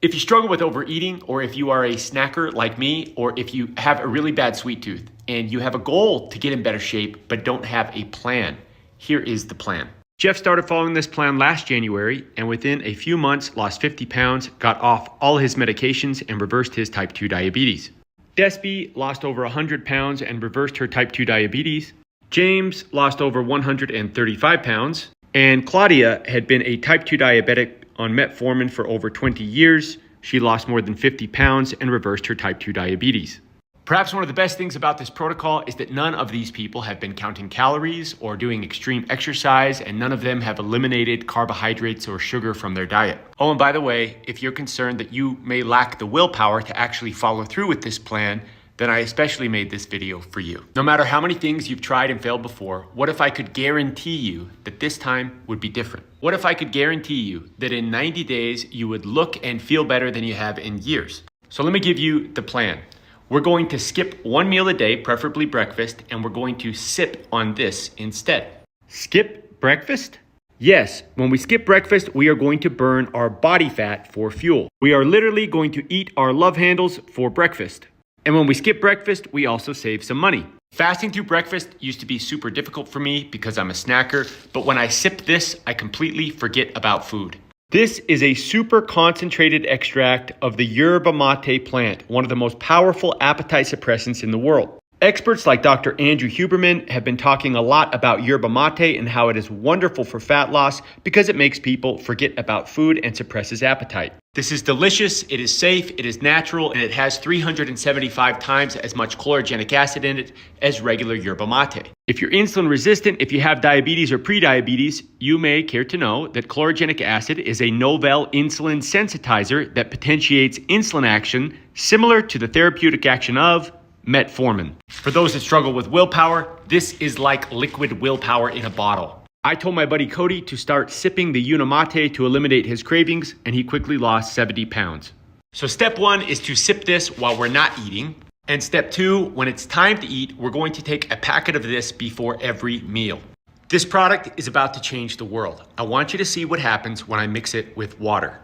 If you struggle with overeating, or if you are a snacker like me, or if you have a really bad sweet tooth and you have a goal to get in better shape but don't have a plan, here is the plan. Jeff started following this plan last January and within a few months lost 50 pounds, got off all his medications, and reversed his type 2 diabetes. Despy lost over 100 pounds and reversed her type 2 diabetes. James lost over 135 pounds. And Claudia had been a type 2 diabetic on metformin for over 20 years. She lost more than 50 pounds and reversed her type 2 diabetes. Perhaps one of the best things about this protocol is that none of these people have been counting calories or doing extreme exercise, and none of them have eliminated carbohydrates or sugar from their diet. Oh, and by the way, if you're concerned that you may lack the willpower to actually follow through with this plan, then I especially made this video for you. No matter how many things you've tried and failed before, what if I could guarantee you that this time would be different? What if I could guarantee you that in 90 days, you would look and feel better than you have in years? So let me give you the plan. We're going to skip one meal a day, preferably breakfast, and we're going to sip on this instead. Skip breakfast? Yes, when we skip breakfast, we are going to burn our body fat for fuel. We are literally going to eat our love handles for breakfast. And when we skip breakfast, we also save some money. Fasting through breakfast used to be super difficult for me because I'm a snacker, but when I sip this, I completely forget about food. This is a super concentrated extract of the yerba mate plant, one of the most powerful appetite suppressants in the world. Experts like Dr. Andrew Huberman have been talking a lot about yerba mate and how it is wonderful for fat loss because it makes people forget about food and suppresses appetite. This is delicious, it is safe, it is natural, and it has 375 times as much chlorogenic acid in it as regular yerba mate. If you're insulin resistant, if you have diabetes or prediabetes, you may care to know that chlorogenic acid is a novel insulin sensitizer that potentiates insulin action similar to the therapeutic action of metformin. For those that struggle with willpower, this is like liquid willpower in a bottle. I told my buddy Cody to start sipping the Unimate to eliminate his cravings, and he quickly lost 70 pounds. So step one is to sip this while we're not eating. And step two, when it's time to eat, we're going to take a packet of this before every meal. This product is about to change the world. I want you to see what happens when I mix it with water.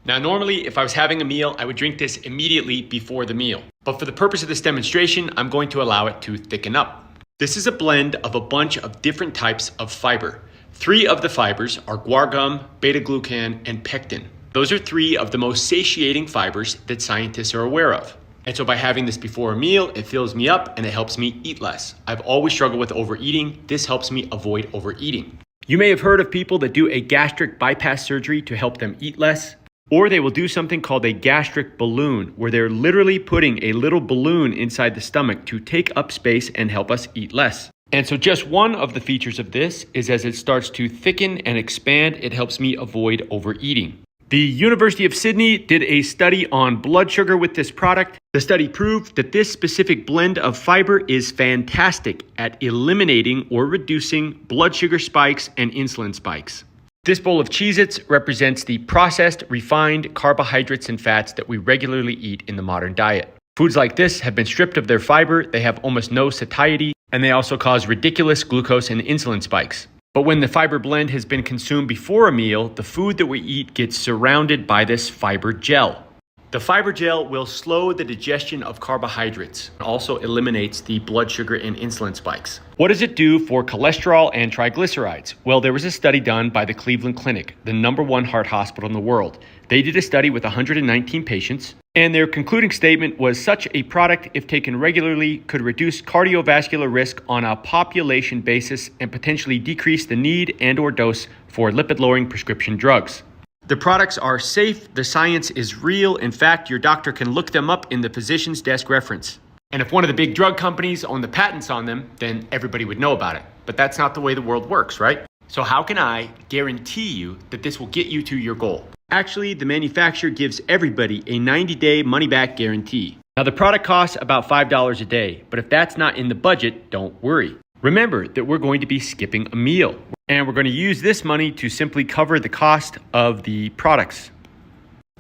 Now, normally, if I was having a meal, I would drink this immediately before the meal. But for the purpose of this demonstration, I'm going to allow it to thicken up. This is a blend of a bunch of different types of fiber. 3 of the fibers are guar gum, beta-glucan, and pectin. Those are 3 of the most satiating fibers that scientists are aware of. And so by having this before a meal, it fills me up and it helps me eat less. I've always struggled with overeating. This helps me avoid overeating. You may have heard of people that do a gastric bypass surgery to help them eat less. Or they will do something called a gastric balloon, where they're literally putting a little balloon inside the stomach to take up space and help us eat less. And so just one of the features of this is as it starts to thicken and expand, it helps me avoid overeating. The University of Sydney did a study on blood sugar with this product. The study proved that this specific blend of fiber is fantastic at eliminating or reducing blood sugar spikes and insulin spikes. This bowl of Cheez-Its represents the processed, refined carbohydrates and fats that we regularly eat in the modern diet. Foods like this have been stripped of their fiber, they have almost no satiety, and they also cause ridiculous glucose and insulin spikes. But when the fiber blend has been consumed before a meal, the food that we eat gets surrounded by this fiber gel. The fiber gel will slow the digestion of carbohydrates and also eliminates the blood sugar and insulin spikes. What does it do for cholesterol and triglycerides? Well, there was a study done by the Cleveland Clinic, the #1 heart hospital in the world. They did a study with 119 patients, and their concluding statement was such a product, if taken regularly, could reduce cardiovascular risk on a population basis and potentially decrease the need and/or dose for lipid-lowering prescription drugs. The products are safe, the science is real. In fact, your doctor can look them up in the physician's desk reference. And if one of the big drug companies own the patents on them, then everybody would know about it. But that's not the way the world works, right? So how can I guarantee you that this will get you to your goal? Actually, the manufacturer gives everybody a 90-day money-back guarantee. Now, the product costs about $5 a day, but if that's not in the budget, don't worry. Remember that we're going to be skipping a meal, and we're going to use this money to simply cover the cost of the products.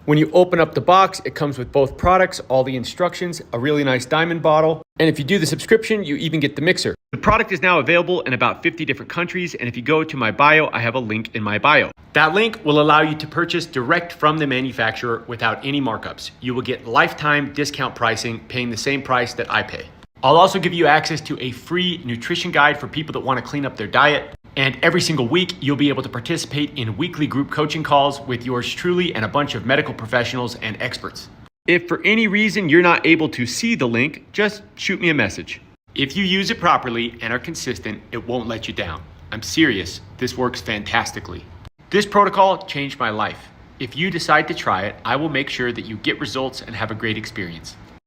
When you open up the box, it comes with both products, all the instructions, a really nice diamond bottle. And if you do the subscription, you even get the mixer. The product is now available in about 50 different countries. And if you go to my bio, I have a link in my bio. That link will allow you to purchase direct from the manufacturer without any markups. You will get lifetime discount pricing, paying the same price that I pay. I'll also give you access to a free nutrition guide for people that want to clean up their diet. And every single week, you'll be able to participate in weekly group coaching calls with yours truly and a bunch of medical professionals and experts. If for any reason you're not able to see the link, just shoot me a message. If you use it properly and are consistent, it won't let you down. I'm serious, this works fantastically. This protocol changed my life. If you decide to try it, I will make sure that you get results and have a great experience.